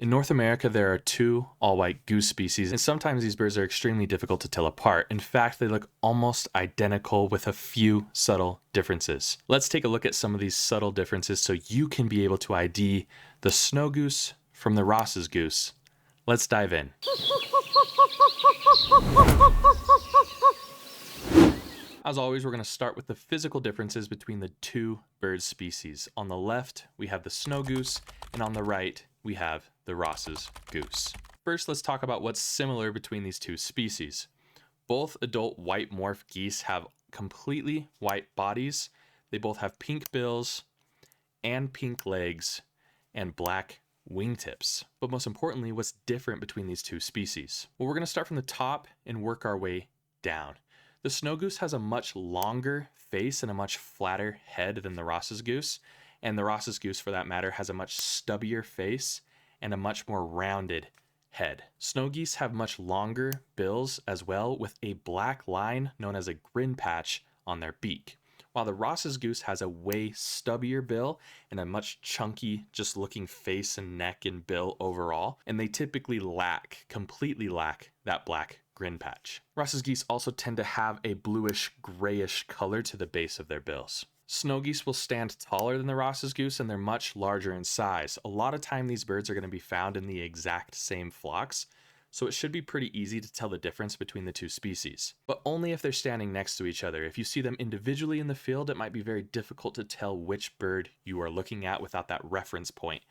In North America, there are two all-white goose species, and sometimes these birds are extremely difficult to tell apart. In fact, they look almost identical with a few subtle differences. Let's take a look at some of these subtle differences so you can be able to ID the snow goose from the Ross's goose. Let's dive in. As always, we're going to start with the physical differences between the two bird species. On the left, we have the snow goose, and on the right, we have the Ross's goose. First, let's talk about what's similar between these two species. Both adult white morph geese have completely white bodies. They both have pink bills and pink legs and black wingtips. But most importantly, what's different between these two species? Well, we're going to start from the top and work our way down. The snow goose has a much longer face and a much flatter head than the Ross's goose, and the Ross's goose, for that matter, has a much stubbier face and a much more rounded head. Snow geese have much longer bills as well, with a black line known as a grin patch on their beak, while the Ross's goose has a way stubbier bill and a much chunky, just looking face and neck and bill overall, and they typically completely lack that black grin patch. Ross's geese also tend to have a bluish grayish color to the base of their bills. Snow geese will stand taller than the Ross's goose, and they're much larger in size. A lot of time these birds are going to be found in the exact same flocks, so it should be pretty easy to tell the difference between the two species. But only if they're standing next to each other. If you see them individually in the field, it might be very difficult to tell which bird you are looking at without that reference point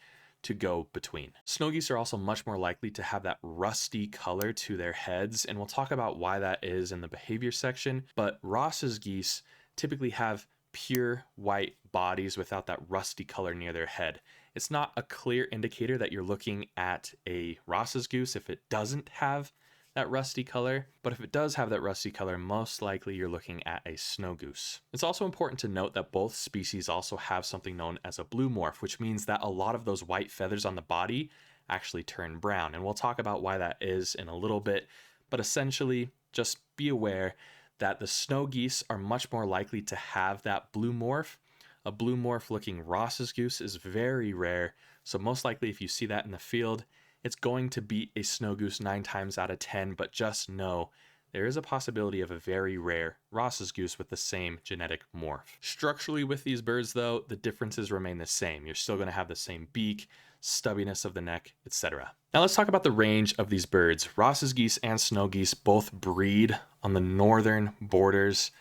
to go between. Snow geese are also much more likely to have that rusty color to their heads, and we'll talk about why that is in the behavior section, but Ross's geese typically have pure white bodies without that rusty color near their head. It's not a clear indicator that you're looking at a Ross's goose if it doesn't have that rusty color, but if it does have that rusty color, most likely you're looking at a snow goose. It's also important to note that both species also have something known as a blue morph, which means that a lot of those white feathers on the body actually turn brown, and we'll talk about why that is in a little bit, but essentially just be aware that the snow geese are much more likely to have that blue morph. A blue morph looking Ross's goose is very rare, so most likely if you see that in the field, it's going to be a snow goose 9 times out of 10, but just know there is a possibility of a very rare Ross's goose with the same genetic morph. Structurally with these birds though, the differences remain the same. You're still going to have the same beak, stubbiness of the neck, etc. Now let's talk about the range of these birds. Ross's geese and snow geese both breed on the northern borders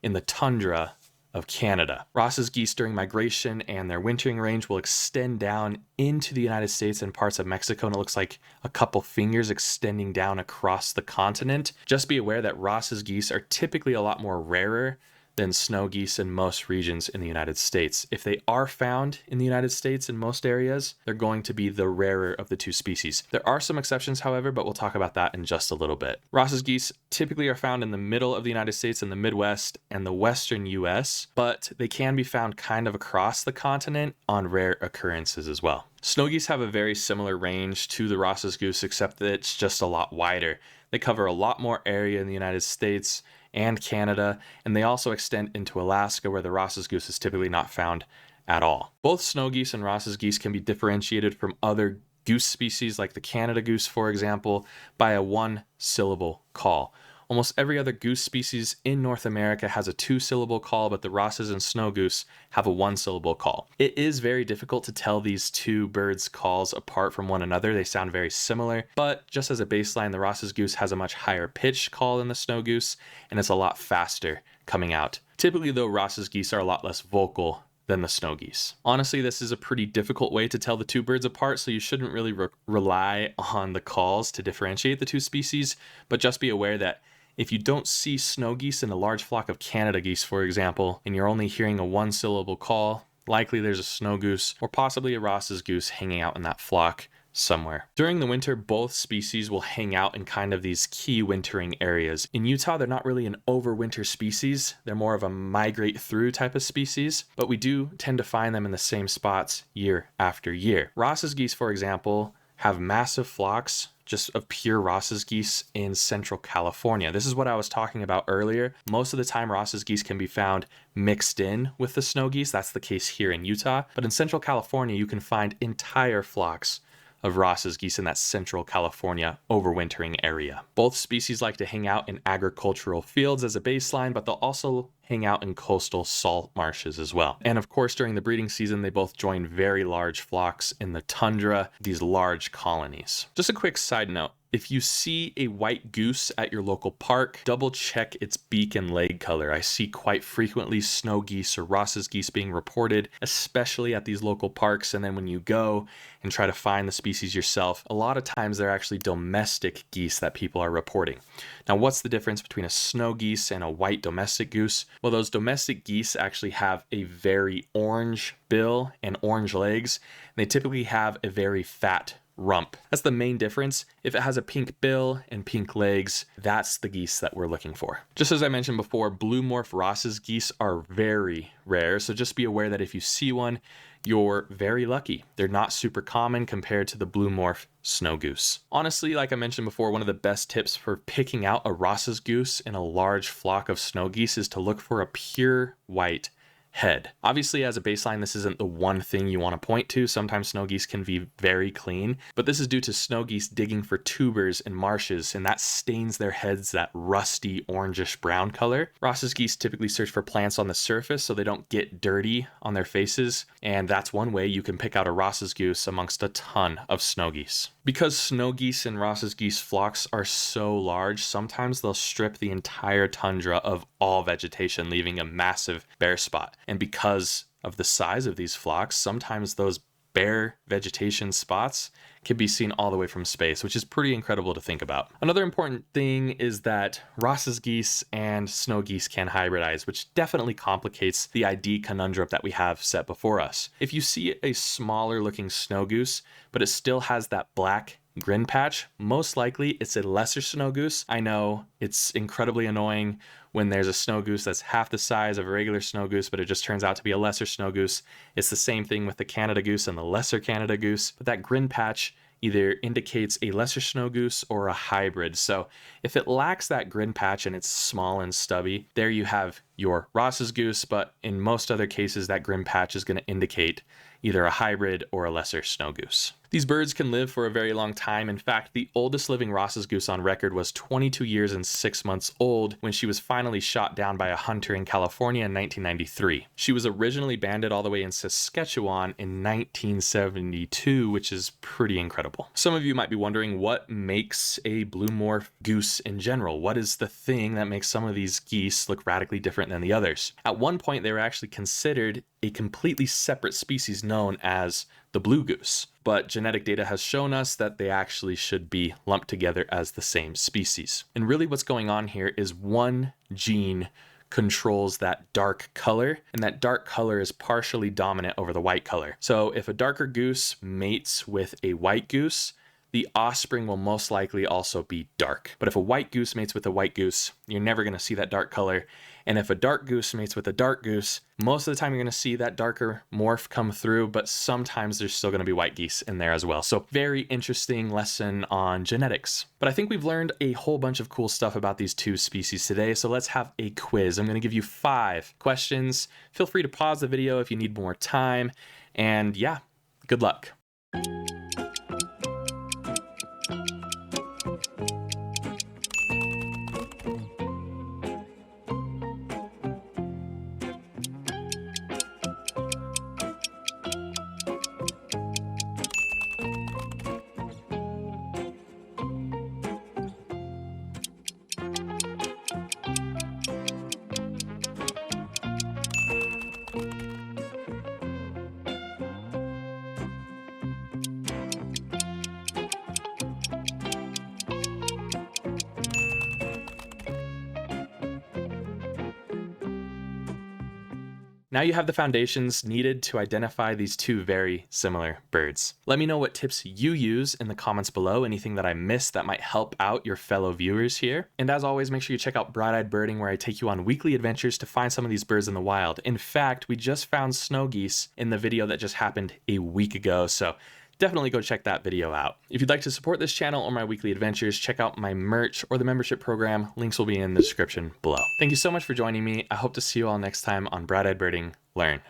in the tundra of Canada. Ross's geese during migration and their wintering range will extend down into the United States and parts of Mexico, and it looks like a couple fingers extending down across the continent. Just be aware that Ross's geese are typically a lot more rarer than snow geese in most regions in the United States. If they are found in the United States in most areas, they're going to be the rarer of the two species. There are some exceptions, however, but we'll talk about that in just a little bit. Ross's geese typically are found in the middle of the United States, in the Midwest and the Western US, but they can be found kind of across the continent on rare occurrences as well. Snow geese have a very similar range to the Ross's goose, except that it's just a lot wider. They cover a lot more area in the United States and Canada, and they also extend into Alaska, where the Ross's goose is typically not found at all. Both snow geese and Ross's geese can be differentiated from other goose species like the Canada goose, for example, by a 1-syllable call. Almost every other goose species in North America has a 2-syllable call, but the Ross's and snow goose have a 1-syllable call. It is very difficult to tell these two birds' calls apart from one another. They sound very similar, but just as a baseline, the Ross's goose has a much higher pitched call than the snow goose, and it's a lot faster coming out. Typically, though, Ross's geese are a lot less vocal than the snow geese. Honestly, this is a pretty difficult way to tell the two birds apart, so you shouldn't really rely on the calls to differentiate the two species, but just be aware that if you don't see snow geese in a large flock of Canada geese, for example, and you're only hearing a 1-syllable call, likely there's a snow goose or possibly a Ross's goose hanging out in that flock somewhere. During the winter, both species will hang out in kind of these key wintering areas. In Utah, they're not really an overwinter species. They're more of a migrate through type of species, but we do tend to find them in the same spots year after year. Ross's geese, for example, have massive flocks just of pure Ross's geese in Central California. This is what I was talking about earlier. Most of the time, Ross's geese can be found mixed in with the snow geese. That's the case here in Utah. But in Central California, you can find entire flocks of Ross's geese in that central California overwintering area. Both species like to hang out in agricultural fields as a baseline, but they'll also hang out in coastal salt marshes as well. And of course, during the breeding season, they both join very large flocks in the tundra, these large colonies. Just a quick side note. If you see a white goose at your local park, double check its beak and leg color. I see quite frequently snow geese or Ross's geese being reported, especially at these local parks. And then when you go and try to find the species yourself, a lot of times they're actually domestic geese that people are reporting. Now, what's the difference between a snow geese and a white domestic goose? Well, those domestic geese actually have a very orange bill and orange legs. And they typically have a very fat rump. That's the main difference. If it has a pink bill and pink legs, that's the geese that we're looking for. Just as I mentioned before, blue morph Ross's geese are very rare, so just be aware that if you see one, you're very lucky. They're not super common compared to the blue morph snow goose. Honestly, like I mentioned before, one of the best tips for picking out a Ross's goose in a large flock of snow geese is to look for a pure white head. Obviously, as a baseline, this isn't the one thing you want to point to. Sometimes snow geese can be very clean, but this is due to snow geese digging for tubers in marshes, and that stains their heads that rusty orangish brown color. Ross's geese typically search for plants on the surface so they don't get dirty on their faces, and that's one way you can pick out a Ross's goose amongst a ton of snow geese. Because snow geese and Ross's geese flocks are so large, sometimes they'll strip the entire tundra of all vegetation, leaving a massive bare spot. And because of the size of these flocks, sometimes those bare vegetation spots can be seen all the way from space, which is pretty incredible to think about. Another important thing is that Ross's geese and snow geese can hybridize, which definitely complicates the ID conundrum that we have set before us. If you see a smaller looking snow goose, but it still has that black grin patch, most likely it's a lesser snow goose. I know it's incredibly annoying when there's a snow goose that's half the size of a regular snow goose, but it just turns out to be a lesser snow goose. It's the same thing with the Canada goose and the lesser Canada goose, but that grin patch either indicates a lesser snow goose or a hybrid. So if it lacks that grin patch and it's small and stubby, there you have your Ross's goose, but in most other cases, that grin patch is going to indicate either a hybrid or a lesser snow goose. These birds can live for a very long time. In fact, the oldest living Ross's goose on record was 22 years and 6 months old when she was finally shot down by a hunter in California in 1993. She was originally banded all the way in Saskatchewan in 1972, which is pretty incredible. Some of you might be wondering what makes a blue morph goose in general. What is the thing that makes some of these geese look radically different than the others? At one point, they were actually considered a completely separate species known as the blue goose, but genetic data has shown us that they actually should be lumped together as the same species. And really what's going on here is one gene controls that dark color, and that dark color is partially dominant over the white color. So if a darker goose mates with a white goose, the offspring will most likely also be dark. But if a white goose mates with a white goose, you're never going to see that dark color. And if a dark goose mates with a dark goose, most of the time you're going to see that darker morph come through, but sometimes there's still going to be white geese in there as well. So very interesting lesson on genetics. But I think we've learned a whole bunch of cool stuff about these two species today. So let's have a quiz. I'm going to give you 5 questions. Feel free to pause the video if you need more time. And yeah, good luck. Now you have the foundations needed to identify these two very similar birds. Let me know what tips you use in the comments below, anything that I missed that might help out your fellow viewers here. And as always, make sure you check out Bright-Eyed Birding, where I take you on weekly adventures to find some of these birds in the wild. In fact, we just found snow geese in the video that just happened a week ago, so definitely go check that video out. If you'd like to support this channel or my weekly adventures, check out my merch or the membership program. Links will be in the description below. Thank you so much for joining me. I hope to see you all next time on Bright-Eyed Birding Learn.